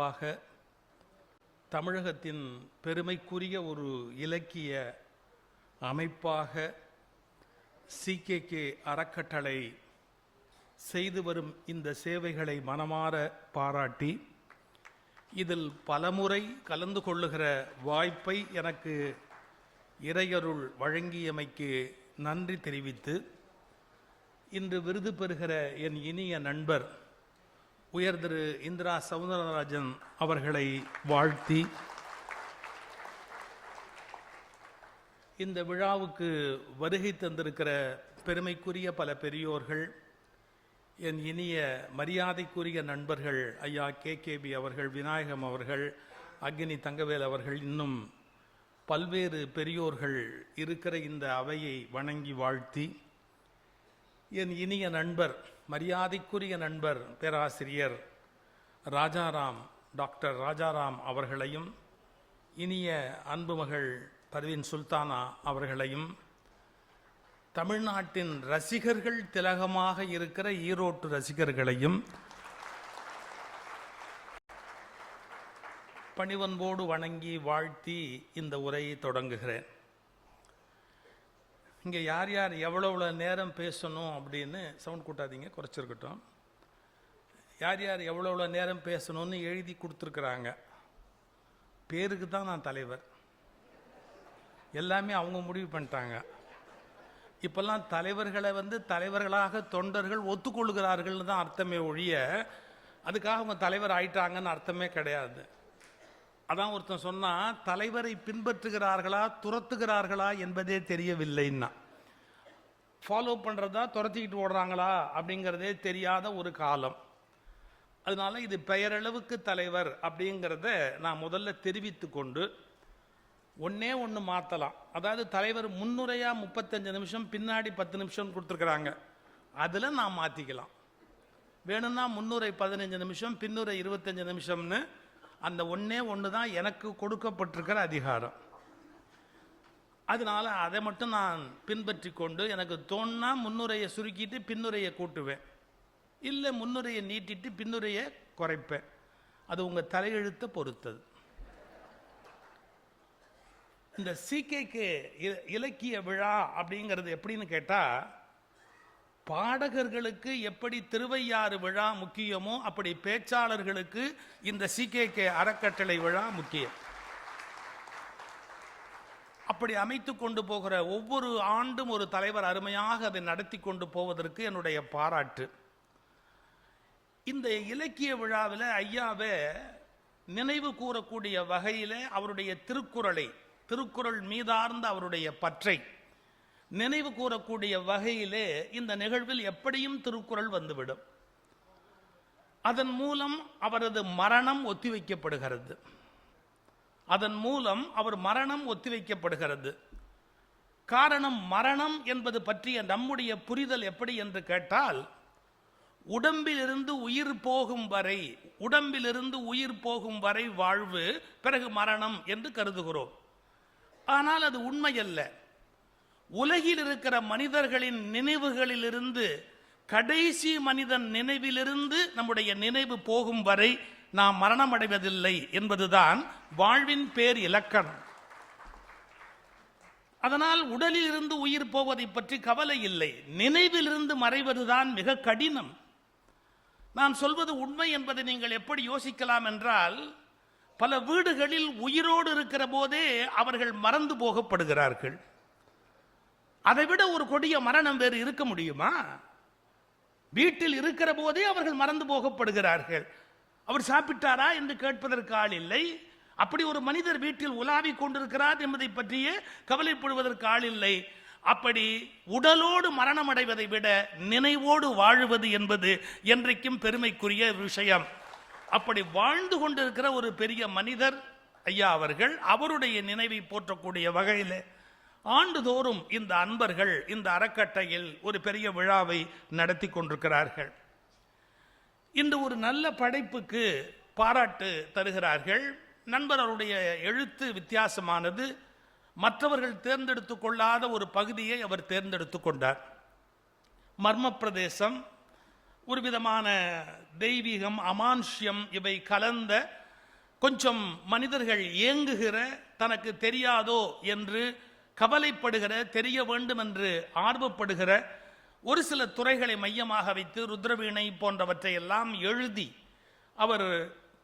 சார்பாக தமிழகத்தின் பெருமைக்குரிய ஒரு இலக்கிய அமைப்பாக CKK அறக்கட்டளை செய்து வரும் இந்த சேவைகளை மனமாற பாராட்டி இதில் பலமுறை கலந்து கொள்ளுகிற வாய்ப்பை எனக்கு இறையருள் வழங்கியமைக்கு நன்றி தெரிவித்து இன்று விருது பெறுகிற என் இனிய நண்பர் உயர் திரு இந்திரா சவுந்தரராஜன் அவர்களை வாழ்த்தி இந்த விழாவுக்கு வருகை தந்திருக்கிற பெருமைக்குரிய பல பெரியோர்கள், என் இனிய மரியாதைக்குரிய நண்பர்கள் ஐயா KKB அவர்கள், விநாயகம் அவர்கள், அக்னி தங்கவேல் அவர்கள், இன்னும் பல்வேறு பெரியோர்கள் இருக்கிற இந்த அவையை வணங்கி வாழ்த்தி என் இனிய நண்பர், மரியாதைக்குரிய நண்பர் பேராசிரியர் ராஜாராம், டாக்டர் ராஜாராம் அவர்களையும், இனிய அன்புமகள் பர்வீன் சுல்தானா அவர்களையும், தமிழ்நாட்டின் ரசிகர்கள் திலகமாக இருக்கிற ஈரோட்டு ரசிகர்களையும் பணிவன்போடு வணங்கி வாழ்த்தி இந்த உரையை தொடங்குகிறேன். இங்கே யார் யார் எவ்வளோ நேரம் பேசணும் அப்படின்னு சவுண்ட் கூட்டாதீங்க, குறைச்சிருக்கட்டும். யார் யார் எவ்வளோ நேரம் பேசணும்னு எழுதி கொடுத்துருக்குறாங்க. பேருக்கு தான் நான் தலைவர், எல்லாமே அவங்க முடிவு பண்ணிட்டாங்க. இப்போல்லாம் தலைவர்களை தலைவர்களாக தொண்டர்கள் ஒத்துக்கொள்கிறார்கள்னு தான் அர்த்தமே ஒழிய அதுக்காக அவங்க தலைவர் ஆயிட்டாங்கன்னு அர்த்தமே கிடையாது. அதான் ஒருத்தன் சொன்னால், தலைவரை பின்பற்றுகிறார்களா துரத்துகிறார்களா என்பதே தெரியவில்லைன்னா, ஃபாலோ பண்ணுறதா துரத்திக்கிட்டு ஓடுறாங்களா அப்படிங்கிறதே தெரியாத ஒரு காலம். அதனால இது பெயரளவுக்கு தலைவர் அப்படிங்கிறத நான் முதல்ல தெரிவித்து கொண்டு ஒன்றே ஒன்று மாற்றலாம். அதாவது தலைவர் முன்னுரையாக 35 நிமிஷம், பின்னாடி 10 நிமிஷம் கொடுத்துருக்குறாங்க. அதில் நான் மாற்றிக்கலாம். வேணும்னா முன்னுரை 15 நிமிஷம், பின்னுரை 25 நிமிஷம்னு அந்த ஒன்றே ஒன்று தான் எனக்கு கொடுக்கப்பட்டிருக்கிற அதிகாரம். அதனால் அதை மட்டும் நான் பின்பற்றி கொண்டு எனக்கு தோணுனா முன்னுரையை சுருக்கிட்டு பின்னுரையை கூட்டுவேன், இல்லை முன்னுரையை நீட்டிட்டு பின்னுரையை குறைப்பேன். அது உங்கள் தலையெழுத்தை பொறுத்தது. இந்த CKK இலக்கிய விழா அப்படிங்கிறது எப்படின்னு கேட்டால், பாடகர்களுக்கு எப்படி திருவையாறு விழா முக்கியமோ அப்படி பேச்சாளர்களுக்கு இந்த CKK அறக்கட்டளை விழா முக்கியம். அப்படி அமைத்து கொண்டு போகிற ஒவ்வொரு ஆண்டும் ஒரு தலைவர் அருமையாக அதை நடத்தி கொண்டு போவதற்கு என்னுடைய பாராட்டு. இந்த இலக்கிய விழாவில் ஐயாவை நினைவு கூறக்கூடிய வகையில் அவருடைய திருக்குறள் மீதார்ந்த அவருடைய பற்றை நினைவு கூறக்கூடிய வகையிலே இந்த நிகழ்வில் எப்படியும் திருக்குறள் வந்துவிடும். அதன் மூலம் அவரது மரணம் ஒத்திவைக்கப்படுகிறது. காரணம், மரணம் என்பது பற்றிய நம்முடைய புரிதல் எப்படி என்று கேட்டால், உடம்பிலிருந்து உயிர் போகும் வரை வாழ்வு, பிறகு மரணம் என்று கருதுகிறோம். ஆனால் அது உண்மையல்ல. உலகில் இருக்கிற மனிதர்களின் நினைவுகளிலிருந்து, கடைசி மனிதன் நினைவிலிருந்து நம்முடைய நினைவு போகும் வரை நாம் மரணம் அடைவதில்லை என்பதுதான் வாழ்வின் பேர் இலக்கணம். அதனால் உடலில் இருந்து உயிர் போவதை பற்றி கவலை இல்லை. நினைவிலிருந்து மறைவதுதான் மிக கடினம். நான் சொல்வது உண்மை என்பதை நீங்கள் எப்படி யோசிக்கலாம் என்றால், பல வீடுகளில் உயிரோடு இருக்கிற போதே அவர்கள் மறந்து போகப்படுகிறார்கள். அதைவிட ஒரு கொடிய மரணம் வேறு இருக்க முடியுமா? வீட்டில் இருக்கிற போதே அவர்கள் மறந்து போகப்படுகிறார்கள். அவர் சாப்பிட்டாரா என்று கேட்பதற்கு ஆள் இல்லை. அப்படி ஒரு மனிதர் வீட்டில் உலாவி கொண்டிருக்கிறார் என்பதை பற்றியே கவலைப்படுவதற்கு ஆள் இல்லை. அப்படி உடலோடு மரணம் அடைவதை விட நினைவோடு வாழுவது என்பது என்றைக்கும் பெருமைக்குரிய விஷயம். அப்படி வாழ்ந்து கொண்டிருக்கிற ஒரு பெரிய மனிதர் ஐயா அவர்கள், அவருடைய நினைவை போற்றக்கூடிய வகையில் ஆண்டுதோறும் இந்த அன்பர்கள் இந்த அறக்கட்டையில் ஒரு பெரிய விழாவை நடத்தி கொண்டிருக்கிறார்கள். இந்த ஒரு நல்ல படைப்புக்கு பாராட்டு தருகிறார்கள். நண்பர் அவருடைய எழுத்து வித்தியாசமானது. மற்றவர்கள் தேர்ந்தெடுத்து கொள்ளாத ஒரு பகுதியை அவர் தேர்ந்தெடுத்து கொண்டார். மர்ம பிரதேசம், ஒரு விதமான தெய்வீகம், அமானுஷ்யம் இவை கலந்த கொஞ்சம் மனிதர்கள் ஏங்குகிற, தனக்கு தெரியாதோ என்று கவலைப்படுகிற, தெரிய வேண்டும் என்று ஆர்வப்படுகிற ஒரு சில துறைகளை மையமாக வைத்து ருத்ரவீணை போன்றவற்றை எல்லாம் எழுதி அவர்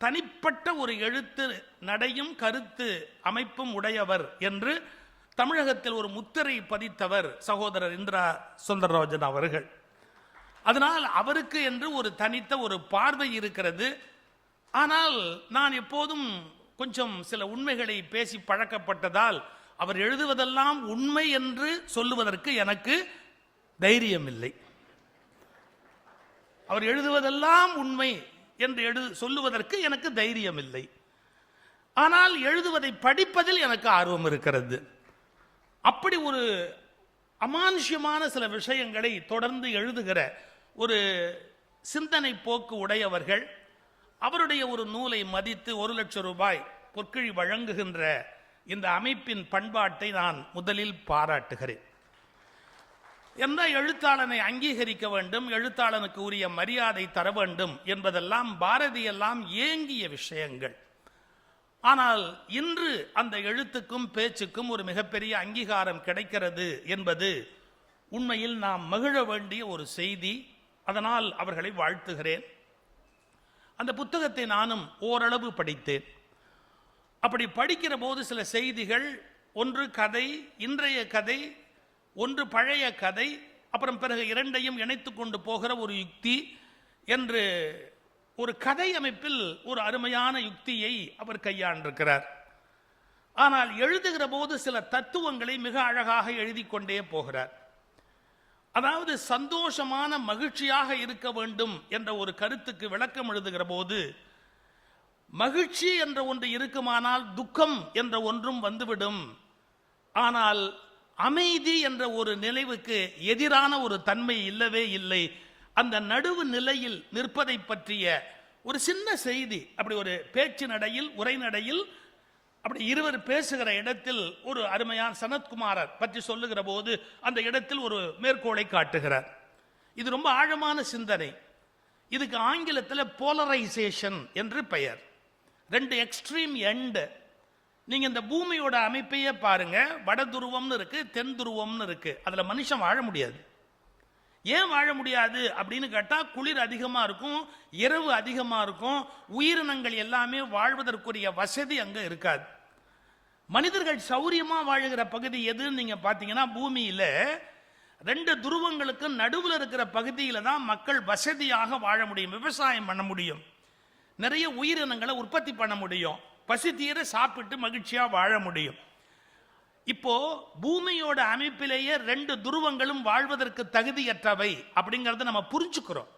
தனிப்பட்ட ஒரு எழுத்து நடையும் கருத்து அமைப்பும் உடையவர் என்று தமிழகத்தில் ஒரு முத்திரை பதித்தவர் சகோதரர் இந்திரா சுந்தரராஜன் அவர்கள். அதனால் அவருக்கு என்று ஒரு தனித்த ஒரு பார்வை இருக்கிறது. ஆனால் நான் எப்போதும் கொஞ்சம் சில உண்மைகளை பேசி பழக்கப்பட்டதால் அவர் எழுதுவதெல்லாம் உண்மை என்று சொல்லுவதற்கு எனக்கு தைரியம் இல்லை. அவர் எழுதுவதெல்லாம் உண்மை என்று சொல்லுவதற்கு எனக்கு தைரியம் இல்லை. ஆனால் எழுதுவதை படிப்பதில் எனக்கு ஆர்வம் இருக்கிறது. அப்படி ஒரு அமானுஷ்யமான சில விஷயங்களை தொடர்ந்து எழுதுகிற ஒரு சிந்தனை போக்கு உடையவர்கள். அவருடைய ஒரு நூலை மதித்து 1 லட்சம் ரூபாய் பொற்கிழி வழங்குகின்ற இந்த அமைப்பின் பண்பாட்டை நான் முதலில் பாராட்டுகிறேன். எந்த எழுத்தாளனை அங்கீகரிக்க வேண்டும், எழுத்தாளனுக்கு உரிய மரியாதை தர வேண்டும் என்பதெல்லாம் பாரதியெல்லாம் ஏங்கிய விஷயங்கள். ஆனால் இன்று அந்த எழுத்துக்கும் பேச்சுக்கும் ஒரு மிகப்பெரிய அங்கீகாரம் கிடைக்கிறது என்பது உண்மையில் நாம் மகிழ வேண்டிய ஒரு செய்தி. அதனால் அவர்களை வாழ்த்துகிறேன். அந்த புத்தகத்தை நானும் ஓரளவு படித்தேன். அப்படி படிக்கிற போது சில செய்திகள், ஒன்று கதை, இன்றைய கதை, ஒன்று பழைய கதை, அப்புறம் பிறகு இரண்டையும் இணைத்து கொண்டு போகிற ஒரு யுக்தி என்று ஒரு கதை அமைப்பில் ஒரு அருமையான யுக்தியை அவர் கையாண்டிருக்கிறார். ஆனால் எழுதுகிற போது சில தத்துவங்களை மிக அழகாக எழுதி கொண்டே போகிறார். அதாவது சந்தோஷமான மகிழ்ச்சியாக இருக்க வேண்டும் என்ற ஒரு கருத்துக்கு விளக்கம் எழுதுகிற போது, மகிழ்ச்சி என்ற ஒன்று இருக்குமானால் துக்கம் என்ற ஒன்றும் வந்துவிடும். ஆனால் அமைதி என்ற ஒரு நினைவுக்கு எதிரான ஒரு தன்மை இல்லவே இல்லை. அந்த நடுவு நிலையில் நிற்பதை பற்றிய ஒரு சின்ன செய்தி, அப்படி ஒரு பேச்சு நடையில், உரை நடையில், அப்படி இருவர் பேசுகிற இடத்தில் ஒரு அருமையான சனத்குமாரர் பற்றி சொல்லுகிற போது அந்த இடத்தில் ஒரு மேற்கோளை காட்டுகிறார். இது ரொம்ப ஆழமான சிந்தனை. இதுக்கு ஆங்கிலத்தில் போலரைசேஷன் என்று பெயர். 2 எக்ஸ்ட்ரீம் எண்ட். நீங்க இந்த பூமியோட அமைப்பையே பாருங்க. வட துருவம்னு இருக்கு, தென் துருவம்னு இருக்கு. அதுல மனுஷன் வாழ முடியாது. ஏன் வாழ முடியாது அப்படின்னு கேட்டா, குளிர் அதிகமா இருக்கும், இரவு அதிகமா இருக்கும், உயிரினங்கள் எல்லாமே வாழ்வதற்குரிய வசதி அங்க இருக்காது. மனிதர்கள் சௌரியமா வாழுகிற பகுதி எதுன்னு நீங்க பாத்தீங்கன்னா, பூமியில 2 துருவங்களுக்கு நடுவில் இருக்கிற பகுதியில தான் மக்கள் வசதியாக வாழ முடியும், விவசாயம் பண்ண முடியும், நிறைய உயிரினங்களை உற்பத்தி பண்ண முடியும், பசி தீர சாப்பிட்டு மகிழ்ச்சியா வாழ முடியும். இப்போ பூமியோட அமைப்பிலேயே 2 துருவங்களும் வாழ்வதற்கு தகுதியற்றவை அப்படிங்கறத நம்ம புரிஞ்சுக்கிறோம்.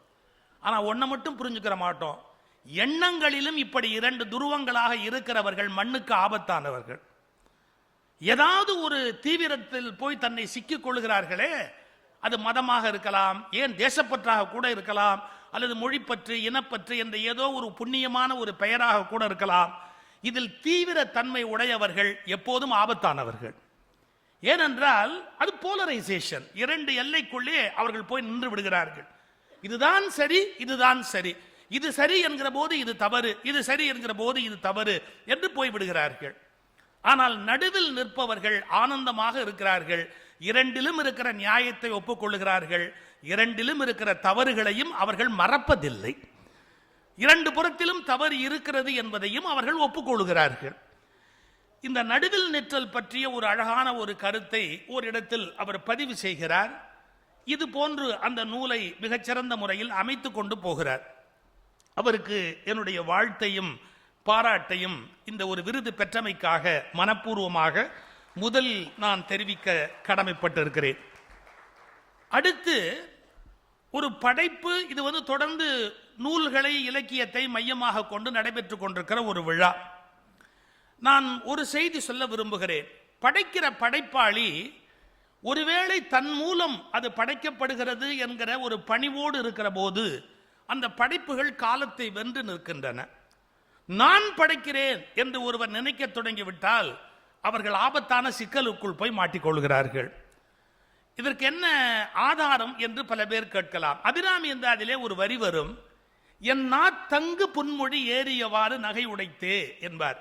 ஆனா ஒன்ன மட்டும் புரிஞ்சுக்கிற மாட்டோம். எண்ணங்களிலும் இப்படி 2 துருவங்களாக இருக்கிறவர்கள் மண்ணுக்கு ஆபத்தானவர்கள். ஏதாவது ஒரு தீவிரத்தில் போய் தன்னை சிக்கிக் கொள்கிறார்களே, அது மதமாக இருக்கலாம், ஏன் தேசப்பற்றாக கூட இருக்கலாம், அல்லது மொழிப்பற்று, இனப்பற்று என்ற ஏதோ ஒரு புண்ணியமான ஒரு பெயராக கூட இருக்கலாம். இதில் தீவிர தன்மை உடையவர்கள் எப்போதும் ஆபத்தானவர்கள். ஏனென்றால் அது போலரைசேஷன். 2 எல்லைக்குள்ளே அவர்கள் போய் நின்று விடுகிறார்கள். இதுதான் சரி, இதுதான் சரி, இது சரி என்கிற போது இது தவறு, இது சரி என்கிற போது இது தவறு என்று போய்விடுகிறார்கள். ஆனால் நடுவில் நிற்பவர்கள் ஆனந்தமாக இருக்கிறார்கள். 2லும் இருக்கிற நியாயத்தை ஒப்புக்கொள்ளுகிறார்கள், 2லும் இருக்கிற தவறுகளையும் அவர்கள் மறப்பதில்லை. 2 புறத்திலும் தவறு இருக்கிறது என்பதையும் அவர்கள் ஒப்புக்கொள்கிறார்கள். இந்த நடுவில் நிற்றல் பற்றிய ஒரு அழகான ஒரு கருத்தை ஓரிடத்தில் அவர் பதிவு செய்கிறார். இது போன்று அந்த நூலை மிகச்சிறந்த முறையில் அமைத்துக் கொண்டு போகிறார். அவருக்கு என்னுடைய வாழ்த்தையும் பாராட்டையும் இந்த ஒரு விருது பெற்றமைக்காக மனப்பூர்வமாக முதலில் நான் தெரிவிக்க கடமைப்பட்டிருக்கிறேன். அடுத்து ஒரு படைப்பு, இது தொடர்ந்து நூல்களை, இலக்கியத்தை மையமாக கொண்டு நடைபெற்றுக் கொண்டிருக்கிற ஒரு விழா. நான் ஒரு செய்தி சொல்ல விரும்புகிறேன். படைக்கிற படைப்பாளி ஒருவேளை தன் மூலம் அது படைக்கப்படுகிறது என்கிற ஒரு பணிவோடு இருக்கிற போது அந்த படைப்புகள் காலத்தை வென்று நிற்கின்றன. நான் படைக்கிறேன் என்று ஒருவர் நினைக்க தொடங்கிவிட்டால் அவர்கள் ஆபத்தான சிக்கலுக்குள் போய் மாட்டிக்கொள்கிறார்கள். இதற்கு என்ன ஆதாரம் என்று பல பேர் கேட்கலாம். அபிராமி என்ற அதிலே ஒரு வரி வரும், என் நாத்தங்கு புன்மொழி ஏறியவாறு நகை உடைத்தே என்பார்.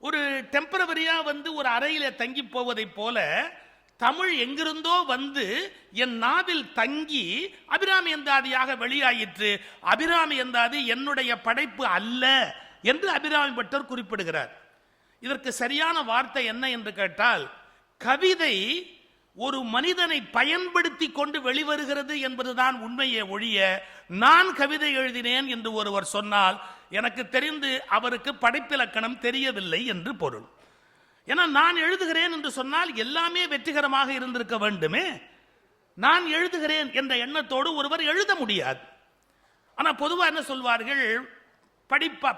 ஒரு டெம்பரவரியா வந்து ஒரு அறையில தங்கி போவதை போல தமிழ் எங்கிருந்தோ வந்து என் நாவில் தங்கி அபிராமி எந்தாதியாக வெளியாயிற்று. அபிராமி எந்தாதி என்னுடைய படைப்பு அல்ல என்று அபிராமி பட்டர் குறிப்பிடுகிறார். இதற்கு சரியான வார்த்தை என்ன என்று கேட்டால், கவிதை ஒரு மனிதனை பயன்படுத்தி கொண்டு வெளிவருகிறது என்பதுதான் உண்மையே ஒழிய, நான் கவிதை எழுதினேன் என்று ஒருவர் சொன்னால் எனக்கு தெரிந்து அவருக்கு படைப்பிலக்கணம் தெரியவில்லை என்று பொருள். ஏன்னா நான் எழுதுகிறேன் என்று சொன்னால் எல்லாமே வெற்றிகரமாக இருந்திருக்க வேண்டுமே. நான் எழுதுகிறேன் என்ற எண்ணத்தோடு ஒருவர் எழுத முடியாது. ஆனா பொதுவாக என்ன சொல்வார்கள்,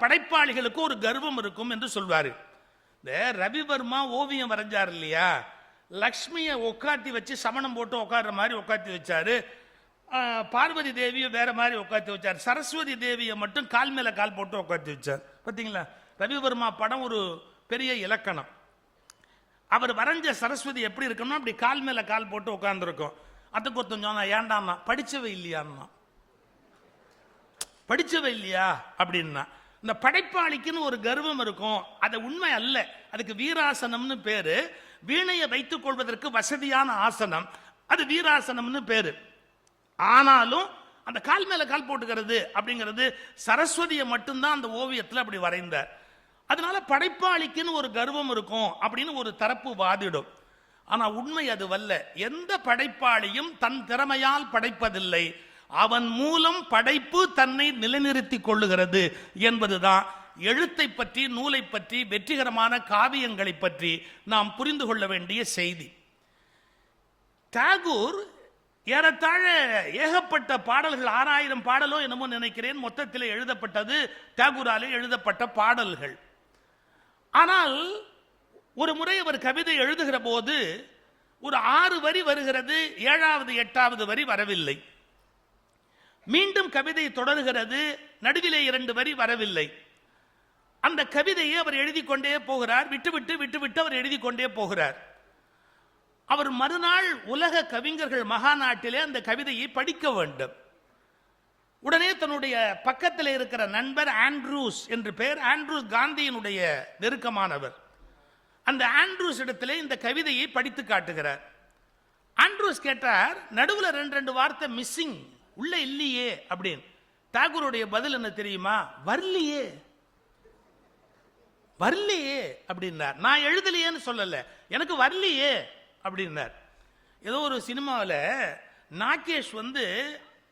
படைப்பாளிகளுக்கு ஒரு கர்வம் இருக்கும் என்று சொல்வார்கள். இந்த ரவிவர்மா ஓவியம் வரைஞ்சார் இல்லையா, லக்ஷ்மியை உட்காத்தி வச்சு சமணம் போட்டு உட்கார்ற மாதிரி உட்காத்தி வச்சாரு. பார்வதி தேவியை வேற மாதிரி உட்காத்தி வச்சார். சரஸ்வதி தேவியை மட்டும் கால் மேல கால் போட்டு உட்காத்தி வச்சார். பார்த்தீங்களா, ரவிவர்மா படம் ஒரு பெரிய இலக்கணம். அவர் வரைஞ்ச சரஸ்வதி எப்படி இருக்கணும், அப்படி கால் மேல கால் போட்டு உட்கார்ந்துருக்கும். அதுக்கு ஒருத்தன் சொன்னா, ஏண்டாமா படிச்சவை இல்லையான்னா, படிச்சவை இல்லையா அப்படின்னா. இந்த படைப்பாளிக்குன்னு ஒரு கர்வம் இருக்கும். அது உண்மை அல்ல. அதுக்கு வீராசனம்னு பேரு. வீணையை வைத்துக் கொள்வதற்கு வசதியான ஆசனம், அது வீராசனம்னு பேரு. ஆனாலும் அந்த கால் மேல கால் போட்டுக்கிறது அப்படிங்கிறது சரஸ்வதியை மட்டும்தான் அந்த ஓவியத்தில் அப்படி வரைந்தார். அதனால படைப்பாளிக்குன்னு ஒரு கர்வம் இருக்கும் அப்படின்னு ஒரு தரப்பு வாதிடும். ஆனா உண்மை அதுவல்ல. எந்த படைப்பாளியும் தன் திறமையால் படைப்பதில்லை, அவன் மூலம் படைப்பு தன்னை நிலைநிறுத்திக் கொள்ளுகிறது என்பதுதான் எழுத்தை பற்றி, நூலை பற்றி, வெற்றிகரமான காவியங்களை பற்றி நாம் புரிந்து கொள்ள வேண்டிய செய்தி. டாகூர் ஏறத்தாழ ஏகப்பட்ட பாடல்கள், 6000 பாடலோ என்னமோ நினைக்கிறேன், மொத்தத்தில் எழுதப்பட்டது டாகூராலே எழுதப்பட்ட பாடல்கள். ஆனால் ஒரு முறை அவர் கவிதை எழுதுகிற போது ஒரு 6 வரி வருகிறது, 7வது 8வது வரி வரவில்லை. மீண்டும் கவிதை தொடர்கிறது, நடுவிலே 2 வரி வரவில்லை. அந்த கவிதையை அவர் எழுதி கொண்டே போகிறார். விட்டுவிட்டு விட்டுவிட்டு அவர் எழுதி கொண்டே போகிறார். அவர் மறுநாள் உலக கவிஞர்கள் மகாநாட்டிலே அந்த கவிதையை படிக்க வேண்டும். உடனே தன்னுடைய பக்கத்தில் இருக்கிற நண்பர் ஆண்ட்ரூஸ் என்று பெயர், ஆண்ட்ரூஸ் காந்தியினுடைய நெருக்கமானவர், அந்த ஆண்ட்ரூஸ் இடத்திலே இந்த கவிதையை படித்து காட்டுகிறார். ஆண்ட்ரூஸ் கேட்டார், நடுவில் 2 வார்த்தை மிஸ்ஸிங், உள்ள இல்லையே அப்படின்னு. டாகூருடைய பதில் என்ன தெரியுமா, வரலையே வரலையே அப்படின்னார். நான் எழுதலையேன்னு சொல்லல, எனக்கு வரலையே அப்படின்னார். ஏதோ ஒரு சினிமாவில் நாகேஷ் வந்து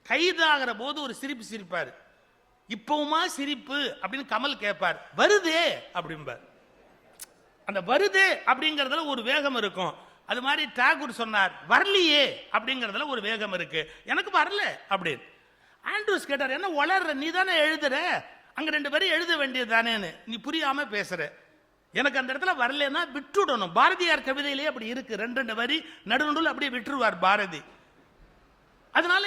கைதாகிற போது ஒரு சிரிப்பு சிரிப்பார். இப்பவுமா சிரிப்பு அப்படின்னு கமல் கேட்பார், வருதே அப்படிம்பார். அந்த வருதே அப்படிங்கிறதுல ஒரு வேகம் இருக்கும். அது மாதிரி டாகூர் சொன்னார், வரலையே அப்படிங்கிறதுல ஒரு வேகம் இருக்கு, எனக்கு வரல அப்படின்னு. ஆண்ட்ரூஸ் கேட்டார், என்ன வளர்ற, நீ தானே எழுதுற, அங்க 2 வரி எழுத வேண்டியது தானேன்னு நீ புரியாம பேசுற. எனக்கு அந்த இடத்துல வரலன்னா விட்டுடணும். பாரதியார் கவிதையிலேயே அப்படி இருக்கு, 2 வரி நடுநடுவில் அப்படியே விட்டுருவார் பாரதி. அதனால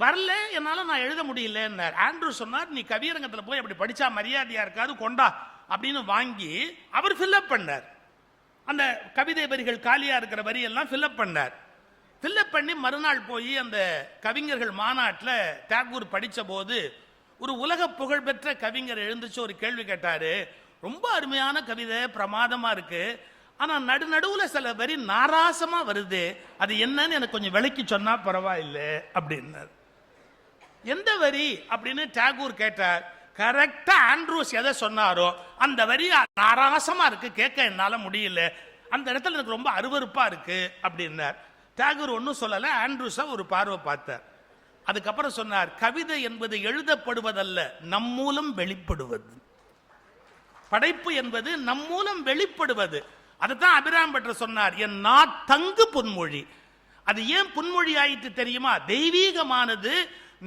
வரல, என்னால நான் எழுத முடியல. ஆண்ட்ரூ சொன்னார், நீ கவியரங்கத்தில் போய் அப்படி படிச்சா மரியாதையா இருக்காது, கொண்டா அப்படின்னு வாங்கி அவர் ஃபில்அப் பண்ணார். அந்த கவிதை வரிகள் காலியா இருக்கிற வரி எல்லாம் ஃபில்அப் பண்ணார். ஃபில்அப் பண்ணி மறுநாள் போய் அந்த கவிஞர்கள் மாநாட்டில் டாகூர் படித்த போது ஒரு உலக புகழ்பெற்ற கவிஞர் எழுந்துச்சு ஒரு கேள்வி கேட்டாரு. ரொம்ப அருமையான கவிதை, பிரமாதமா இருக்கு, ஆனா நடுநடுவில் சில வரி நாராசமா வருது, அது என்னன்னு எனக்கு கொஞ்சம் விளக்கி சொன்னா பரவாயில்லை அப்படின்னார். எந்த வரி அப்படின்னு டாகூர் கேட்டார். கரெக்டா ஆண்ட்ரூஸ் எதை சொன்னாரோ அந்த வரி நாராசமா இருக்கு, கேட்க என்னால முடியல, அந்த இடத்துல எனக்கு ரொம்ப அருவருப்பா இருக்கு அப்படின்னார். டாகூர் ஒன்னும் சொல்லல, ஆண்ட்ரூஸா ஒரு பார்வை பார்த்தார். அதுக்கப்புறம் சொன்னார், கவிதை என்பது எழுதப்படுவதல்ல, நம் மூலம் வெளிப்படுவது. படைப்பு என்பது நம் மூலம் வெளிப்படுவது. அதுதான் அபிராம் பட்டர் சொன்னார், என் நாத்தங்கு பொன்மொழி. அது ஏன் பொன்மொழி ஆயிற்று தெரியுமா? தெய்வீகமானது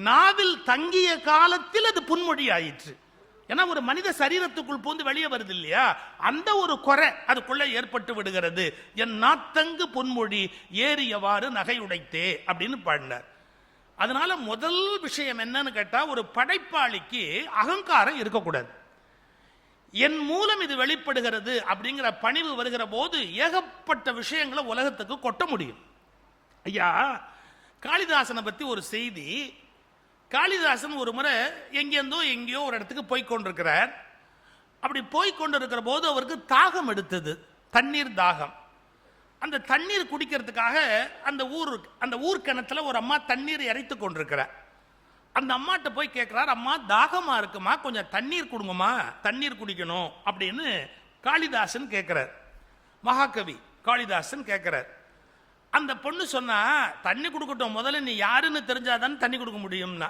நாவில் தங்கிய காலத்தில் அது பொன்மொழி ஆயிற்று. ஏன்னா ஒரு மனித சரீரத்துக்குள் பூந்து வெளியே வருது இல்லையா, அந்த ஒரு குறை அதுக்குள்ள ஏற்பட்டு விடுகிறது. என் நாத்தங்கு பொன்மொழி ஏறியவாறு நகை உடைத்தே அப்படின்னு பாடினார். அதனால முதல் விஷயம் என்னன்னு கேட்டா, ஒரு படைப்பாளிக்கு அகங்காரம் இருக்கக்கூடாது. என் மூலம் இது வெளிப்படுகிறது அப்படிங்கிற பணிவு வருகிற போது ஏகப்பட்ட விஷயங்களை உலகத்துக்கு கொட்ட முடியும். ஐயா, காளிதாசனை பத்தி ஒரு செய்தி. காளிதாசன் ஒரு முறை எங்கேயோ ஒரு இடத்துக்கு போய் கொண்டிருக்கிறார். அப்படி போய் கொண்டிருக்கிற போது அவருக்கு தாகம் எடுத்தது, தண்ணீர் தாகம். அந்த தண்ணீர் குடிக்கிறதுக்காக அந்த ஊர் கிணத்துல ஒரு அம்மா தண்ணீர் இறைத்து கொண்டிருக்கிறார். அந்த அம்மாட்ட போய் கேட்கிறார், அம்மா தாகமா இருக்குமா, கொஞ்சம் தண்ணீர் கொடுங்கம்மா, தண்ணீர் குடிக்கணும் அப்படின்னு காளிதாசன் கேட்கிறார். மகாகவி காளிதாசன் கேட்கிறார். அந்த பொண்ணு சொன்னா, தண்ணி கொடுக்கட்டும், முதல்ல நீ யாருன்னு தெரிஞ்சாதான் தண்ணி கொடுக்க முடியும்னா.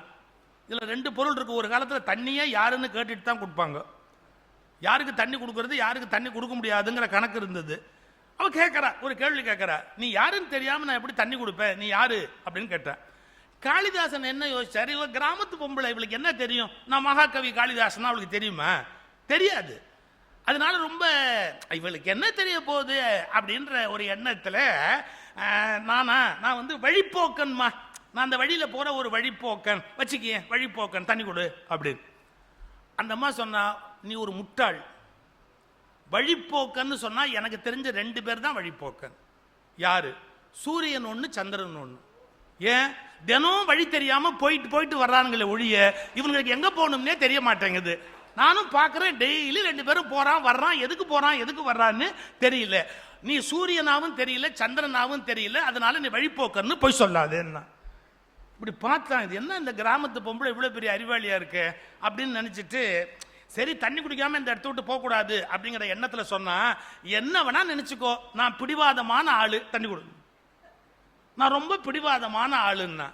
இதுல ரெண்டு பொருள் இருக்கு. ஒரு காலத்துல தண்ணியே யாருன்னு கேட்டுட்டு தான் கொடுப்பாங்க. யாருக்கு தண்ணி கொடுக்கறது, யாருக்கு தண்ணி கொடுக்க முடியாதுங்கிற கணக்கு இருந்தது. அவ கேட்கறா, ஒரு கேள்வி கேட்கறா, நீ யாருன்னு தெரியாம நான் எப்படி தண்ணி கொடுப்பேன், நீ யாரு அப்படின்னு கேட்டேன். காளிதாசன் என்ன யோசிச்சாரு, இவ கிராமத்து பொம்பளை, இவளுக்கு என்ன தெரியும், நான் மகாகவி காளிதாசன் அவளுக்கு தெரியுமா, தெரியாது. அதனால ரொம்ப இவளுக்கு என்ன தெரிய போகுது அப்படின்ற ஒரு எண்ணத்துல நான் வந்து வழிப்போக்கன்மா, நான் அந்த வழியில போற ஒரு வழிப்போக்கன் வச்சுக்கிய, வழிப்போக்கன் தண்ணி கொடு அப்படின்னு. அந்த அம்மா சொன்னா, நீ ஒரு முட்டாள். வழிப்போக்கன்னு சொன்னா எனக்கு தெரிஞ்ச 2 பேர் தான் வழிப்போக்கன். யாரு? சூரியன் ஒண்ணு, சந்திரன் ஒண்ணு. ஏன் தினம் வழி தெரியாம போயிட்டு வர்றானுங்களே ஒழிய இவங்களுக்கு எங்க போகணும்னே தெரிய மாட்டேங்குது. நானும் பார்க்கிறேன், டெய்லி 2 பேரும் போறான் வர்றான், எதுக்கு போறான் எதுக்கு வர்றான்னு தெரியல. நீ சூரியனாவும் தெரியல, சந்திரனாவும் தெரியல, அதனால நீ வழிப்போக்கன்னு போய் சொல்லாது. என்ன இப்படி பார்த்தான், இது என்ன இந்த கிராமத்து பொம்பளை இவ்வளவு பெரிய அறிவாளியா இருக்கு அப்படின்னு நினைச்சிட்டு, சரி தண்ணி குடிக்காம இந்த இடத்த விட்டு போக கூடாது அப்படிங்கிற எண்ணத்துல சொன்னா, என்ன வேணா நினைச்சுக்கோ, நான் பிடிவாதமான ஆளு, தண்ணி கொடு, நான் ரொம்ப பிடிவாதமான ஆளுன்னா.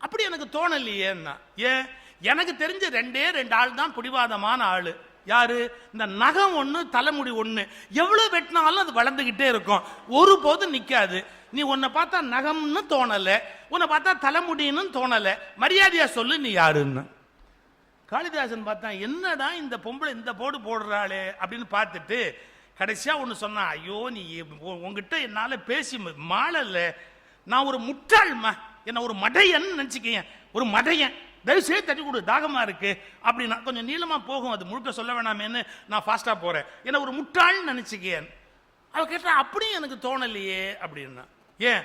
அப்படி எனக்கு தோணலையேன்னா. ஏன், எனக்கு தெரிஞ்ச 2 ஆள் தான் பிடிவாதமான ஆளு. யாரு? இந்த நகம் ஒண்ணு, தலைமுடி ஒண்ணு. எவ்வளவு வெட்டினாலும் அது வளர்ந்துகிட்டே இருக்கும், ஒரு போதும் நிக்காது. நீ உன்னை பார்த்தா நகம்னு தோணல, உன்னை பார்த்தா தலைமுடின்னு தோணல, மரியாதையா சொல்லு நீ யாருன்னு. காளிதாசன் பார்த்தா, என்னடா இந்த பொம்பளை இந்த போடு போடுறாளே அப்படின்னு பார்த்துட்டு கடைசியா ஒண்ணு சொன்னா, ஐயோ நீ உங்ககிட்ட என்னால பேசி மாளல, நான் ஒரு முட்டாள்மா, என்ன ஒரு மடையன் நினைச்சுக்கேன், ஒரு மடையன், தயவு செய்து தண்ணி கொடு, தாகமா இருக்கு அப்படின்னா. கொஞ்சம் நீளமா போகும், அது முழுக்க சொல்ல வேணாமேன்னு நான் ஃபாஸ்டா போறேன், என்ன ஒரு முட்டாள்னு நினைச்சுக்கேன். அவ கேட்டா, அப்படியும் எனக்கு தோணலையே அப்படின்னா. ஏன்,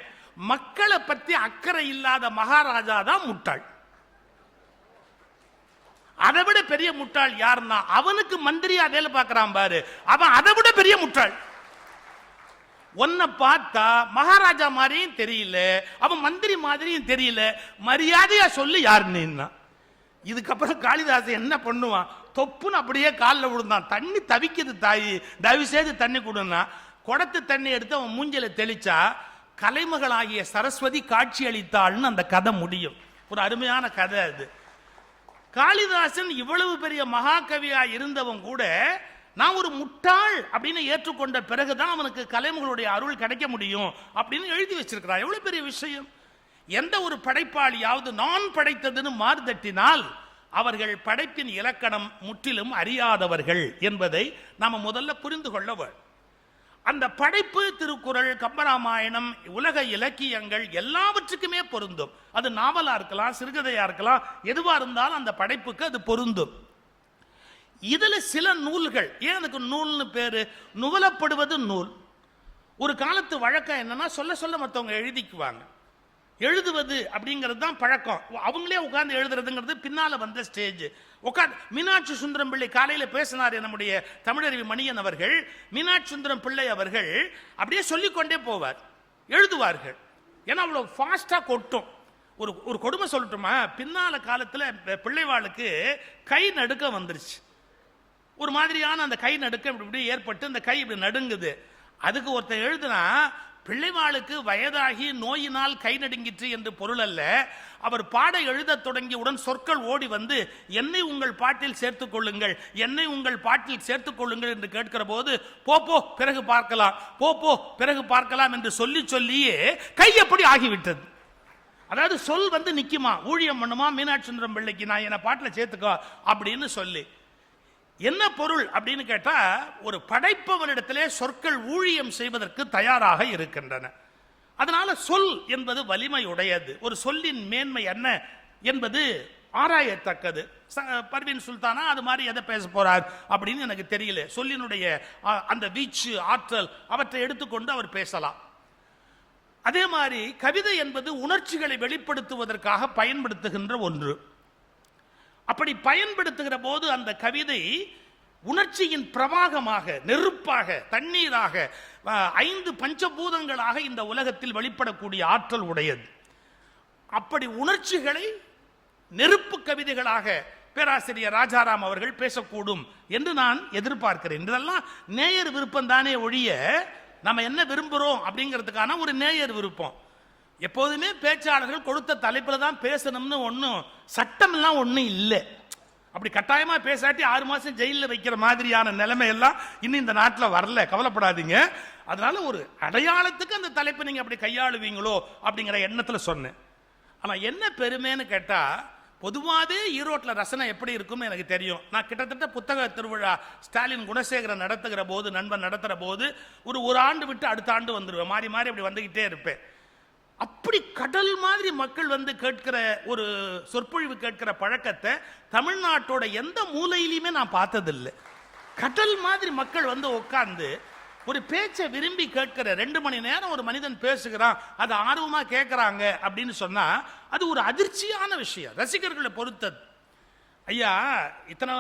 மக்களை பத்தி அக்கறை இல்லாத மகாராஜா தான் முட்டாள். அதை விட பெரிய முட்டாள் யாருன்னா, அவனுக்கு மந்திரியா வேலை பார்க்கிறான் பாரு, அவன் அதை விட பெரிய முட்டாள். உன்னை பார்த்தா மகாராஜா மாதிரியும் தெரியல, அவன் மந்திரி மாதிரியும் தெரியல, மரியாதையா சொல்லி யாருன்னா. இதுக்கப்புறம் காளிதாசன் என்ன பண்ணுவான், தொப்புன்னு அப்படியே காலில் விழுந்தான். தண்ணி தவிக்குது தாயி, தயவு செய்து தண்ணி கொடுன்னா. குடத்து தண்ணி எடுத்து அவன் மூஞ்சில தெளிச்சா, கலைமகளாகிய சரஸ்வதி காட்சி அளித்தாள்னு அந்த கதை முடியும். ஒரு அருமையான கதை அது. காளிதாசன் இவ்வளவு பெரிய மகாகவியா இருந்தவன் கூட, நான் ஒரு முட்டாள் அப்படின்னு ஏற்றுக்கொண்ட பிறகுதான் அவனுக்கு கலைமகளுடைய அருள் கிடைக்க முடியும் அப்படின்னு எழுதி வச்சிருக்கிறான். எவ்வளவு பெரிய விஷயம். எந்த ஒரு படைப்பாளியாவது நான் படைத்ததுன்னு மாறுதட்டினால் அவர்கள் படைப்பின் இலக்கணம் முற்றிலும் அறியாதவர்கள் என்பதை நாம முதல்ல புரிந்து கொள்ள வேண்டும். அந்த படைப்பு திருக்குறள், கம்பராமாயணம், உலக இலக்கியங்கள் எல்லாவற்றுக்குமே பொருந்தும். அது நாவலா இருக்கலாம், சிறுகதையா இருக்கலாம், எதுவா இருந்தாலும் அந்த படைப்புக்கு அது பொருந்தும். இதுல சில நூல்கள், ஏன் அதுக்கு நூல்னு பேரு, நுவலப்படுவது நூல். ஒரு காலத்து வழக்கம் என்னன்னா, சொல்ல சொல்ல மற்றவங்க எழுதிக்குவாங்க. எழுதுவது அப்படிங்கிறது தான் பழக்கம். அவங்களே உட்கார்ந்து எழுதுறதுங்கிறது பின்னால வந்த ஸ்டேஜ். உட்காந்து மீனாட்சி சுந்தரம் பிள்ளை காலையில பேசினார் நம்முடைய தமிழறிவி மணியன் அவர்கள். மீனாட்சி சுந்தரம் பிள்ளை அவர்கள் அப்படியே சொல்லிக்கொண்டே போவார், எழுதுவார்கள். ஏன்னா அவ்வளவு ஃபாஸ்டா கொட்டும். ஒரு கொடுமை சொல்லட்டுமா, பின்னால காலத்துல பிள்ளைவாளுக்கு கை நடுக்க வந்துருச்சு. ஒரு மாதிரியான அந்த கை நடுக்கம் இப்படி ஏற்பட்டு அந்த கை இப்படி நடுங்குது. அதுக்கு ஒருத்தர் எழுதுனா, பிள்ளைவாளுக்கு வயதாகி நோயினால் கை நடுங்கிற்று என்று பொருள் அல்ல. அவர் பாட எழுத தொடங்கியவுடன் சொற்கள் ஓடி வந்து, என்னை உங்கள் பாட்டில் சேர்த்துக் கொள்ளுங்கள், என்னை உங்கள் பாட்டில் சேர்த்துக் கொள்ளுங்கள் என்று கேட்கிற போது, போ பிறகு பார்க்கலாம், போ பிறகு பார்க்கலாம் என்று சொல்லி சொல்லியே கை எப்படி ஆகிவிட்டது. அதாவது சொல் வந்து நிக்குமா, ஊழியம் பண்ணுமா மீனாட்சி சுந்தரம் பிள்ளைக்கு, நான் என்ன பாட்டில் சேர்த்துக்கோ அப்படின்னு சொல்லி. என்ன பொருள் அப்படின்னு கேட்டா, ஒரு படைப்பவனிடத்திலே சொற்கள் ஊழியம் செய்வதற்கு தயாராக இருக்கின்றன. அதனால சொல் என்பது வலிமை உடையது. ஒரு சொல்லின் மேன்மை என்ன என்பது ஆராயத்தக்கது. பர்வீன் சுல்தானா அது மாதிரி எதை பேச போறார் அப்படின்னு எனக்கு தெரியல. சொல்லினுடைய அந்த வீச்சு, ஆற்றல், அவற்றை எடுத்துக்கொண்டு அவர் பேசலாம். அதே மாதிரி கவிதை என்பது உணர்ச்சிகளை வெளிப்படுத்துவதற்காக பயன்படுத்துகின்ற ஒன்று. அப்படி பயன்படுத்துகிற போது அந்த கவிதை உணர்ச்சியின் பிரவாகமாக, நெருப்பாக, தண்ணீராக, 5 பஞ்சபூதங்களாக இந்த உலகத்தில் வெளிப்படக்கூடிய ஆற்றல் உடையது. அப்படி உணர்ச்சிகளை நெருப்பு கவிதைகளாக பேராசிரியர் ராஜாராம் அவர்கள் பேசக்கூடும் என்று நான் எதிர்பார்க்கிறேன். இதெல்லாம் நேயர் விருப்பம் தானே ஒழிய நம்ம என்ன விரும்புகிறோம் அப்படிங்கிறதுக்கான ஒரு நேயர் விருப்பம். எப்போதுமே பேச்சாளர்கள் கொடுத்த தலைப்பில் தான் பேசணும்னு ஒன்றும் சட்டமெல்லாம் ஒன்றும் இல்லை. அப்படி கட்டாயமாக பேசாட்டி 6 மாதம் ஜெயிலில் வைக்கிற மாதிரியான நிலைமை எல்லாம் இன்னும் இந்த நாட்டில் வரல, கவலைப்படாதீங்க. அதனால ஒரு அடையாளத்துக்கு அந்த தலைப்பை நீங்கள் அப்படி கையாளுவீங்களோ அப்படிங்கிற எண்ணத்தில் சொன்னேன். ஆனால் என்ன பெருமைன்னு கேட்டால், பொதுவாகவே ஈரோட்டில் ரசனை எப்படி இருக்கும்னு எனக்கு தெரியும். நான் கிட்டத்தட்ட புத்தக திருவிழா ஸ்டாலின் குணசேகரன் நடத்துகிற போது, நண்பன் நடத்துகிற போது ஒரு ஆண்டு விட்டு அடுத்த ஆண்டு வந்துடுவேன், மாறி மாறி அப்படி வந்துக்கிட்டே இருப்பேன். அப்படி கடல் மாதிரி மக்கள் வந்து கேட்கிற ஒரு சொற்பொழிவு கேட்கிற பழக்கத்தை தமிழ்நாட்டோட எந்த மூலையிலையுமே நான் பார்த்ததில்லை. கடல் மாதிரி மக்கள் வந்து உட்கார்ந்து ஒரு பேச்சை விரும்பி கேட்கிற 2 மணி நேரம் ஒரு மனிதன் பேசுகிறான், அது ஆர்வமா கேட்கிறாங்க அப்படின்னு சொன்னா அது ஒரு அதிர்ச்சியான விஷயம், ரசிகர்களை பொறுத்தது. ஐயா இத்தனை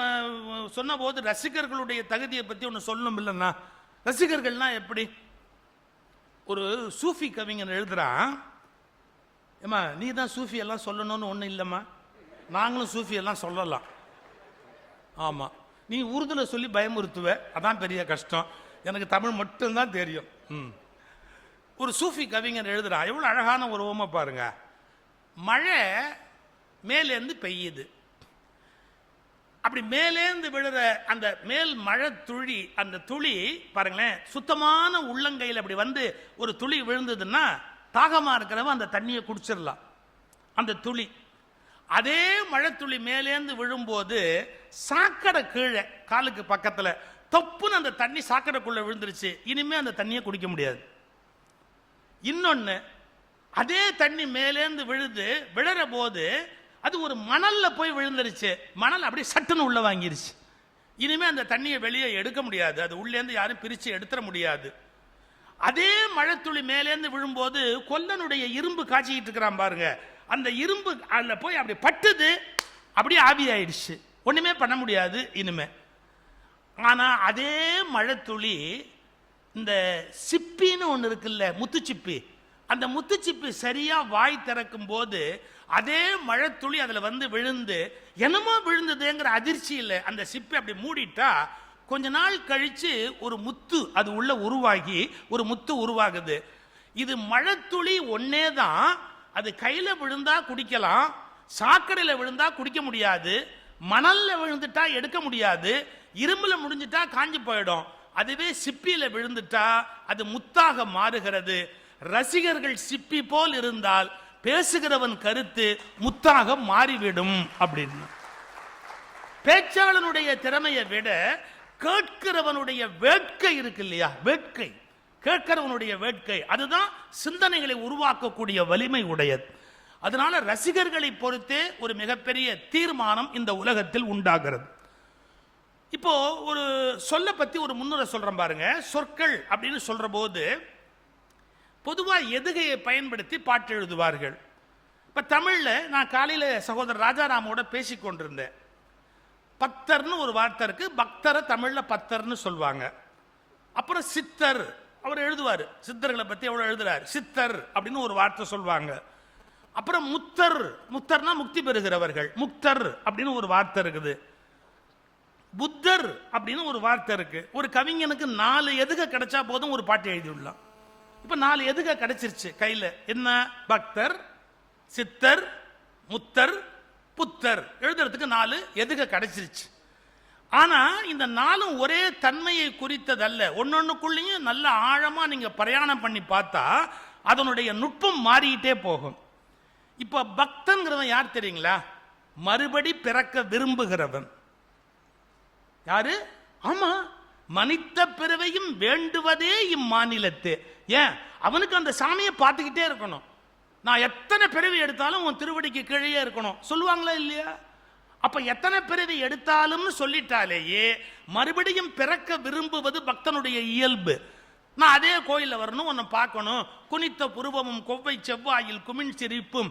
சொன்ன போது ரசிகர்களுடைய தகுதியை பத்தி ஒன்று சொல்லணும் இல்லைன்னா, ரசிகர்கள்னா எப்படி? ஒரு சூஃபி கவிஞன் எழுதுறான், ஏமா நீ தான் சூஃபி எல்லாம் சொல்லணும்னு ஒன்றும் இல்லைம்மா, நாங்களும் சூஃபி எல்லாம் சொல்லலாம். ஆமாம், நீ உருதுல சொல்லி பயமுறுத்துவ, அதான் பெரிய கஷ்டம், எனக்கு தமிழ் மட்டும்தான் தெரியும். ஒரு சூஃபி கவிஞர் எழுதுறான், எவ்வளோ அழகான ஒரு ஓமை பாருங்க. மழை மேலேருந்து பெய்யுது, அப்படி மேலேந்து விழுற அந்த மேல் மழை துளி, அந்த துளி பாருங்களேன், சுத்தமான உள்ளங்கையில் அப்படி வந்து ஒரு துளி விழுந்ததுன்னா தாகமா இருக்கிறவன் அந்த தண்ணியை குடிச்சிடலாம், அந்த துளி. அதே மழை துளி மேலேந்து விழும்போது சாக்கடை கீழே காலுக்கு பக்கத்தில் தொப்புன்னு அந்த தண்ணி சாக்கடைக்குள்ள விழுந்துருச்சு, இனிமே அந்த தண்ணியை குடிக்க முடியாது. இன்னொன்னு, அதே தண்ணி மேலேந்து விழற போது அது ஒரு மணல்ல போய் விழுந்துருச்சு, மணல் அப்படியே சட்டுன்னு உள்ள வாங்கிருச்சு, இனிமே அந்த தண்ணியை வெளியே எடுக்க முடியாது, அது உள்ளேந்து யாரும் பிரிச்சு எடுத்துட முடியாது. அதே மழைத்துளி மேலேந்து விழும்போது கொல்லனுடைய இரும்பு காய்ச்சிக்கிட்டு இருக்கிறான் பாருங்க, அந்த இரும்பு அதுல போய் அப்படி பட்டுது, அப்படியே ஆவி ஆயிடுச்சு, ஒண்ணுமே பண்ண முடியாது இனிமே. ஆனா அதே மழைத்துளி இந்த சிப்பின்னு ஒண்ணு இருக்குல்ல, முத்துச்சிப்பி, அந்த முத்துச்சிப்பி சரியா வாய் திறக்கும் போது அதே மழை துளி அதுல வந்து விழுந்து என்னமோ விழுந்ததுங்கிற அதிர்ச்சி இல்லை, அந்த சிப்பி அப்படி மூடிட்டா கொஞ்ச நாள் கழிச்சு ஒரு முத்து அது உள்ள உருவாகி ஒரு முத்து உருவாகுது. இது மழை துளி ஒன்னே தான், அது கையில விழுந்தா குடிக்கலாம், சாக்கடையில விழுந்தா குடிக்க முடியாது, மணல்ல விழுந்துட்டா எடுக்க முடியாது, இரும்புல முடிஞ்சிட்டா காஞ்சி போயிடும். அதுவே சிப்பியில விழுந்துட்டா அது முத்தாக மாறுகிறது. ரசிகர்கள் சிப்பி போல் இருந்தால் பேசுகிறவன் கருத்து முத்தாக மாறிவிடும் அப்படின்னு. பேச்சாளனுடைய திறமையை விட கேட்கிறவனுடைய வேட்கை இருக்கு இல்லையா, வேட்கை, கேட்கிறவனுடைய வேட்கை, அதுதான் சிந்தனைகளை உருவாக்கக்கூடிய வலிமை உடையது. அதனால ரசிகர்களை பொறுத்தே ஒரு மிகப்பெரிய தீர்மானம் இந்த உலகத்தில் உண்டாகிறது. இப்போ ஒரு சொல்ல பத்தி ஒரு முன்னுரை சொல்றேன் பாருங்க. சொற்கள் அப்படின்னு சொல்ற போது பொதுவா எதுகையை பயன்படுத்தி பாட்டு எழுதுவார்கள். இப்ப தமிழ்ல நான் காலையில சகோதரர் ராஜாராமோட பேசிக் கொண்டிருந்தேன். பக்தர்னு ஒரு வார்த்தை இருக்கு, பக்தரை தமிழ்ல பக்தர்னு சொல்லுவாங்க. அப்புறம் சித்தர், அவர் எழுதுவார், சித்தர்களை பத்தி எவ்வளவு எழுதுறாரு, சித்தர் அப்படின்னு ஒரு வார்த்தை சொல்லுவாங்க. அப்புறம் முத்தர், முத்தர்னா முக்தி பெறுகிறவர்கள், முக்தர் அப்படின்னு ஒரு வார்த்தை இருக்குது. புத்தர் அப்படின்னு ஒரு வார்த்தை இருக்கு. ஒரு கவிஞனுக்கு 4 எதுக கிடைச்சா போதும் ஒரு பாட்டு எழுதிவிடலாம். இப்ப 4 எதுக கிடைச்சிருச்சு கையில, என்ன, பக்தர், சித்தர், முத்தர், புத்தர், எழுதுறதுக்கு 4 எதுக கிடைச்சிருச்சு. ஆனா இந்த 4 ஒரே தன்மையை குறித்ததல்ல, ஒன்னொன்னுக்குள்ளேயும் நல்ல ஆழமா நீங்க பிரயாணம் பண்ணி பார்த்தா அதனுடைய நுட்பம் மாறிக்கிட்டே போகும். இப்ப பக்தன்கிறவன் யார் தெரியுங்களா? மறுபடி பிறக்க விரும்புகிறவன். யாரு? ஆமா, மனித பிறவையும் வேண்டுவதே இம்மாநிலத்தே. ஏன்? அவனுக்கு அந்த சாமியை பார்த்துக்கிட்டே இருக்கணும். நான் எத்தனை பிறவி எடுத்தாலும் உன் திருவடிக்கு கீழே இருக்கணும் சொல்லுவாங்களா இல்லையா? அப்ப எத்தனை பிறவி எடுத்தாலும் சொல்லிட்டாலேயே மறுபடியும் பிறக்க விரும்புவது பக்தனுடைய இயல்பு. நான் அதே கோயிலில் வரணும், உன்னை பார்க்கணும், குனித்த புருவமும் கொவ்வை செவ்வாயில் குமிழ் சிரிப்பும்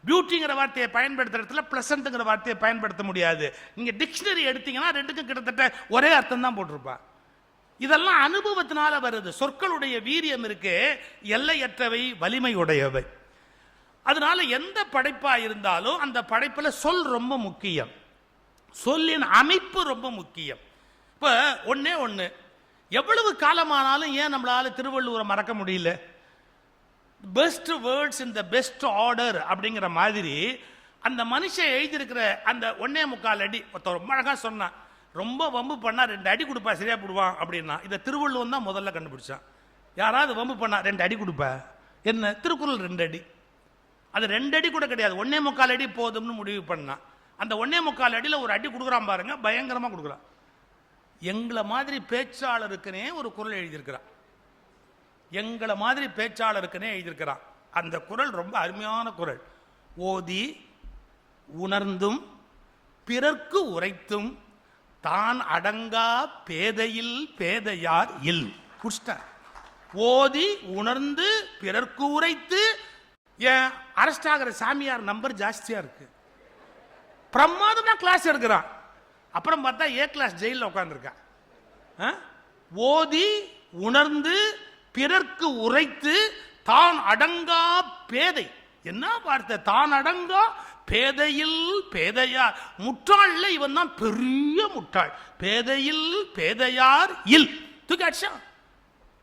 பியூட்டிங்கிற வார்த்தையை பயன்படுத்துற இடத்துல பிளசன்ட்ங்கிற வார்த்தையை பயன்படுத்த முடியாது. நீங்க டிக்ஷனரி எடுத்தீங்கன்னா ரெண்டுக்கும் கிட்டத்தட்ட ஒரே அர்த்தம் தான் போட்டிருப்பா. இதெல்லாம் அனுபவத்தினால வருது. சொற்களுடைய வீரியம் இருக்கு, எல்லையற்றவை, வலிமை உடையவை. அதனால எந்த படைப்பா இருந்தாலும் அந்த படைப்புல சொல் ரொம்ப முக்கியம், சொல்லின் அமைப்பு ரொம்ப முக்கியம். இப்ப ஒன்னே ஒண்ணு, எவ்வளவு காலமானாலும் ஏன் நம்மளால திருவள்ளுவரை மறக்க முடியல? Best words in the best order அப்படிங்கிற மாதிரி அந்த மனுஷன் எழுதியிருக்கிற அந்த 1.25 அடி ஒருத்தர் ரொம்ப அழகா சொன்னான். ரொம்ப வம்பு பண்ணா 2 அடி கொடுப்பா சரியா போடுவான் அப்படின்னா. இதை திருவள்ளுவன் தான் முதல்ல கண்டுபிடிச்சான். யாராவது வம்பு பண்ணா 2 அடி கொடுப்ப, என்ன திருக்குறள் 2 அடி, அது 2 அடி கூட கிடையாது, 1.25 அடி போதும்னு முடிவு பண்ணான். அந்த 1.25 அடியில் ஒரு அடி கொடுக்குறான் பாருங்க, பயங்கரமா கொடுக்குறான். எங்களை மாதிரி பேச்சாளருக்குனே ஒரு குறள் எழுதியிருக்கிறான், எங்களை மாதிரி பேச்சாளருக்குனே எழுதியிருக்கிறான். அந்த குறள் ரொம்ப அருமையான குறள். ஓதி உணர்ந்தும் பிறர்க்கு உரைத்தும் தான் அடங்கா பேதையில் பேதையார் இல். ஓதி உணர்ந்து பிறர்க்கு உரைத்து. ஏன் அரெஸ்ட் ஆகிற சாமியார் நம்பர் ஜாஸ்தியா இருக்கு, பிரமாதமா கிளாஸ் எடுக்கிறான், அப்புறம் பார்த்தா ஏ கிளாஸ் ஜெயிலில் உட்காந்துருக்கான். ஓதி உணர்ந்து பிறர்க்கு உரைத்து தான் அடங்கா பேதை. என்ன வார்த்தை, தான் அடங்கா பேதையில் பேதையார். முட்டாள்ல இவன் தான் பெரிய முட்டாள். பேதையில் பேதையார் இல். தூக்காட்சா,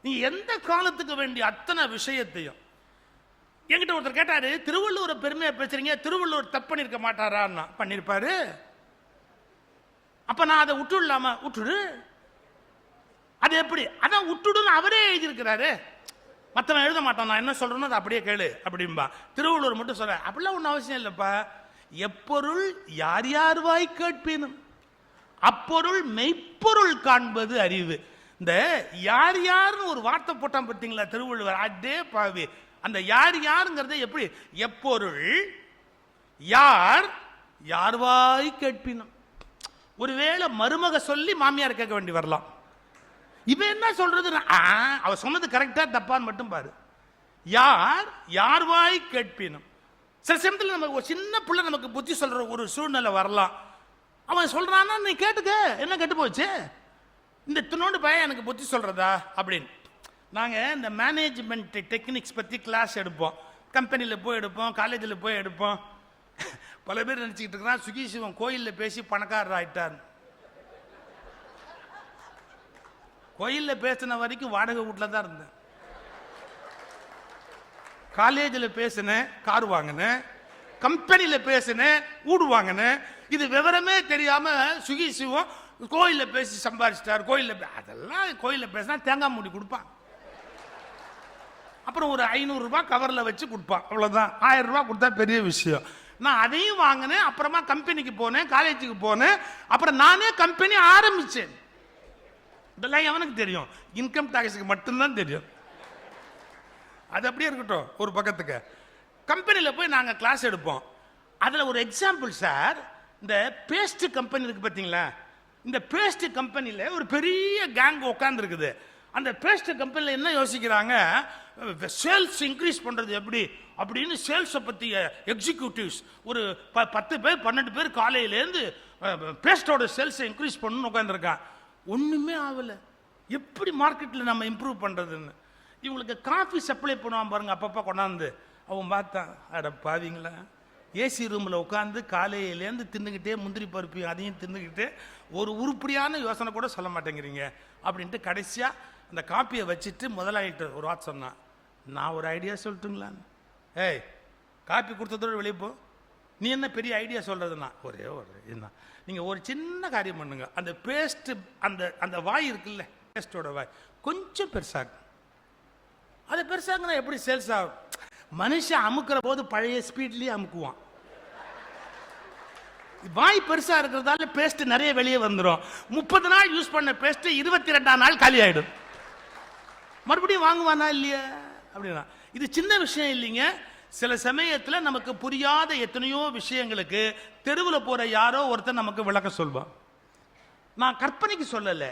நீ எந்த காலத்துக்கு வேண்டிய அத்தனை விஷயத்தையும். என்கிட்ட ஒருத்தர் கேட்டாரு, திருவள்ளுவரை பெருமையா பேசுறீங்க, திருவள்ளுவர் தப்பு பண்ணிருக்க மாட்டாரா? பண்ணிருப்பாரு. அப்ப நான் அதை விட்டுடலாமா? விட்டுடு. அது எப்படி? அதான் விட்டுடுன்னு அவரே எழுதியிருக்கிறாரு. மற்றவன் எழுத மாட்டான், நான் என்ன சொல்றேன்னு அதை அப்படியே கேளு அப்படின்பா. திருவள்ளுவர் மட்டும் சொல்ற அப்படிலாம் ஒன்றும் அவசியம் இல்லைப்பா. எப்பொருள் யார் யார் வாய் கேட்பினும் அப்பொருள் மெய்ப்பொருள் காண்பது அறிவு. இந்த யார் யாருன்னு ஒரு வார்த்தை போட்டான் பார்த்தீங்களா திருவள்ளுவர், அதே பாவி. அந்த யார் யாருங்கிறத எப்படி? எப்பொருள் யார் யார் வாய் கேட்பினும். ஒருவேளை மருமக சொல்லி மாமியார் கேட்க வேண்டி வரலாம். இவன் என்ன சொல்றது, அவ சொன்னது கரெக்டா தப்பான்னு மட்டும் பாரு. யார் யார் வாய் கேட்பினும். சில சமயத்தில் நமக்கு ஒரு சின்ன பிள்ளை நமக்கு புத்தி சொல்ற ஒரு சூழ்நிலை வரலாம். அவன் சொல்றான்னா நீ கேட்டுக்க, என்ன கெட்டு போச்சு, இந்த துணோண்டு பையன் எனக்கு புத்தி சொல்றதா அப்படின்னு. நாங்கள் இந்த மேனேஜ்மெண்ட் டெக்னிக்ஸ் பற்றி கிளாஸ் எடுப்போம், கம்பெனியில் போய் எடுப்போம், காலேஜில் போய் எடுப்போம். பல பேர் நினச்சிக்கிட்டு இருக்கிறான் சுகி சிவம் கோயிலில் பேசி பணக்காரர் ஆயிட்டார். கோயிலில் பேசின வரைக்கும் வாடகை வீட்டில் தான் இருந்தேன். காலேஜில் பேசினேன், கார் வாங்கினேன், கம்பெனியில் பேசினேன், வீடு வாங்கினேன். இது விவரமே தெரியாம சுகி சிவம் கோயிலில் பேசி சம்பாதிச்சிட்டார். கோயிலில் அதெல்லாம் கோயிலில் பேசினா தேங்காய் மூடி கொடுப்பான், அப்புறம் ஒரு 500 ரூபாய் கவரில் வச்சு கொடுப்பான், அவ்வளோதான். 1000 ரூபாய் கொடுத்தா பெரிய விஷயம். நான் அதையும் வாங்கினேன், அப்புறமா கம்பெனிக்கு போனேன், காலேஜுக்கு போனேன், அப்புறம் நானே கம்பெனி ஆரம்பிச்சேன். இதெல்லாம் எவனுக்கு தெரியும்? இன்கம் டாக்ஸுக்கு மட்டும்தான் தெரியும். அது அப்படியே இருக்கட்டும் ஒரு பக்கத்துக்கு. கம்பெனியில் போய் நாங்கள் கிளாஸ் எடுப்போம். அதில் ஒரு எக்ஸாம்பிள் சார், இந்த பேஸ்ட் கம்பெனி இருக்கு பார்த்தீங்களா, இந்த பேஸ்ட் கம்பெனியில் ஒரு பெரிய கேங் உட்காந்துருக்குது. அந்த பேஸ்ட் கம்பெனியில் என்ன யோசிக்கிறாங்க, சேல்ஸ் இன்க்ரீஸ் பண்ணுறது எப்படி அப்படின்னு சேல்ஸை பற்றிய எக்ஸிக்யூட்டிவ்ஸ் ஒரு 10 பேர் 12 பேர் காலையிலேருந்து பேஸ்டோட சேல்ஸை இன்க்ரீஸ் பண்ணணும்னு உட்காந்துருக்கான். ஒன்றுமே ஆகலை. எப்படி மார்க்கெட்டில் நம்ம இம்ப்ரூவ் பண்ணுறதுன்னு. இவங்களுக்கு காஃபி சப்ளை பண்ணுவான் பாருங்க, அப்பப்போ கொண்டாந்து. அவன் பார்த்தான், அட பாவீங்களா, ஏசி ரூமில் உட்காந்து காலையிலேருந்து தின்னுக்கிட்டே முந்திரி பருப்பி அதையும் தின்னுக்கிட்டு ஒரு உருப்படியான யோசனை கூட சொல்ல மாட்டேங்கிறீங்க அப்படின்ட்டு கடைசியாக அந்த காப்பியை வச்சுட்டு முதலாளிட்டு ஒரு வார்த்தை சொன்னான், நான் ஒரு ஐடியா சொல்லட்டுங்களான்னு. ஏய், காப்பி கொடுத்ததோடு வெளியே போ, நீ என்ன பெரிய ஐடியா சொல்கிறதுனா? ஒரே ஒரு என்ன, நீங்கள் ஒரு சின்ன காரியம் பண்ணுங்க, அந்த பேஸ்ட்டு அந்த அந்த வாய் இருக்குல்ல, பேஸ்ட்டோட வாய் கொஞ்சம் பெருசாகும். அது பெருசாகுனா எப்படி சேல்ஸ் ஆகும்? மனுஷன் அமுக்கிற போது பழைய ஸ்பீட்லேயே அமுக்குவான். வாய் பெருசா இருக்கிறதால பேஸ்ட் நிறைய வெளியே வந்துடும். 30 நாள் யூஸ் பண்ண பேஸ்ட் 22ஆம் நாள் காலி ஆயிடும். மறுபடியும் வாங்குவானா இல்லையா அப்படின்னா? இது சின்ன விஷயம் இல்லைங்க. சில சமயத்தில் நமக்கு புரியாத எத்தனையோ விஷயங்களுக்கு தெருவில் போற யாரோ ஒருத்தர் நமக்கு விளக்க சொல்வான். நான் கற்பனைக்கு சொல்லலை,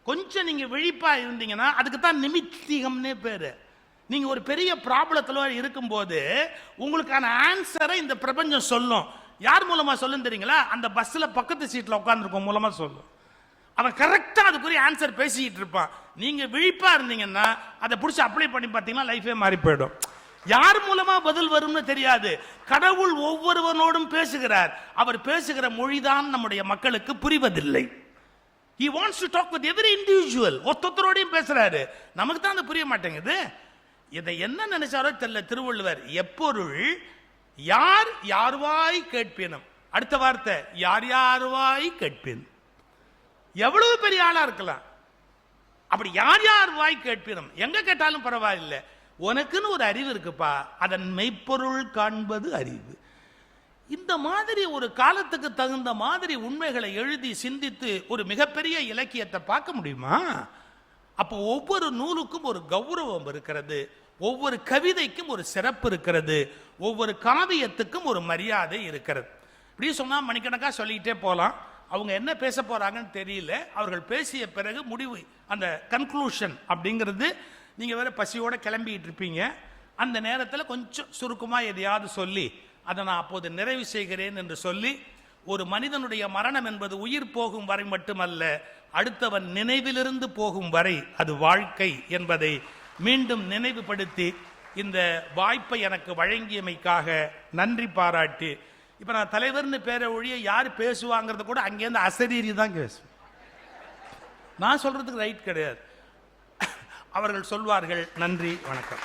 கொஞ்சம் நீங்க விழிப்பா இருந்தீங்கன்னா அதுக்கு தான் நிமித்திகம்னே பேரு. நீங்க ஒரு பெரிய ப்ராப்ளத்துல இருக்கும்போது உங்களுக்கான ஆன்சரை இந்த பிரபஞ்சம் சொல்லும். யார் மூலமா சொல்லும் தெரியுங்களா? அந்த பஸ்ல பக்கத்து சீட்ல உட்கார்ந்துருக்கோம் மூலமா சொல்லும். அவன் கரெக்டா அதுக்குரிய ஆன்சர் பேசிக்கிட்டு இருப்பான். நீங்க விழிப்பா இருந்தீங்கன்னா அதை பிடிச்சி அப்ளை பண்ணி பார்த்தீங்கன்னா லைஃபே மாறி போயிடும். யார் மூலமா பதில் வரும்னு தெரியாது. கடவுள் ஒவ்வொருவனோடும் பேசுகிறார். அவர் பேசுகிற மொழிதான் நம்முடைய மக்களுக்கு புரிவதில்லை. He wants to talk with every individual. ஒத்தொத்தரோடையும் பேசுறாரு. நமக்கு தான் அது புரிய மாட்டேங்குது. இதை என்ன நினைச்சாரோ தெரியல திருவள்ளுவர். எப்பொருள் யார் யார்வாய் கேட்பினும், அடுத்த வார்த்தை யார் யார்வாய் கேட்பினும். எவ்வளவு பெரிய ஆளா இருக்கலாம், அப்படி யார் யார் வாய் கேட்பினும், எங்க கேட்டாலும் பரவாயில்லை, உனக்குன்னு ஒரு அறிவு இருக்குப்பா, அதன் மெய்ப்பொருள் காண்பது அறிவு. இந்த மாதிரி ஒரு காலத்துக்கு தகுந்த மாதிரி உண்மைகளை எழுதி சிந்தித்து ஒரு மிகப்பெரிய இலக்கியத்தை பார்க்க முடியுமா? அப்போ ஒவ்வொரு நூலுக்கும் ஒரு கௌரவம் இருக்கிறது, ஒவ்வொரு கவிதைக்கும் ஒரு சிறப்பு இருக்கிறது, ஒவ்வொரு காவியத்துக்கும் ஒரு மரியாதை இருக்கிறது. இப்படி சொன்னா மணிக்கணக்கா சொல்லிக்கிட்டே போகலாம். அவங்க என்ன பேச போறாங்கன்னு தெரியல. அவர்கள் பேசிய பிறகு முடிவு, அந்த கன்க்ளூஷன் அப்படிங்கிறது, நீங்க வேற பசியோட கிளம்பிட்டு இருப்பீங்க. அந்த நேரத்தில் கொஞ்சம் சுருக்கமா எதையாவது சொல்லி அதை நான் அப்போது நிறைவு செய்கிறேன் என்று சொல்லி, ஒரு மனிதனுடைய மரணம் என்பது உயிர் போகும் வரை மட்டுமல்ல, அடுத்தவன் நினைவிலிருந்து போகும் வரை அது வாழ்க்கை என்பதை மீண்டும் நினைவுபடுத்தி இந்த வாய்ப்பை எனக்கு வழங்கியமைக்காக நன்றி பாராட்டி, இப்ப நான் தலைவர்னு பேரை ஒழிய யார் பேசுவாங்கிறத கூட அங்கேருந்து அசரீரி தான் பேசுவேன். நான் சொல்றதுக்கு ரைட் கிடையாது. அவர்கள் சொல்வார்கள். நன்றி, வணக்கம்.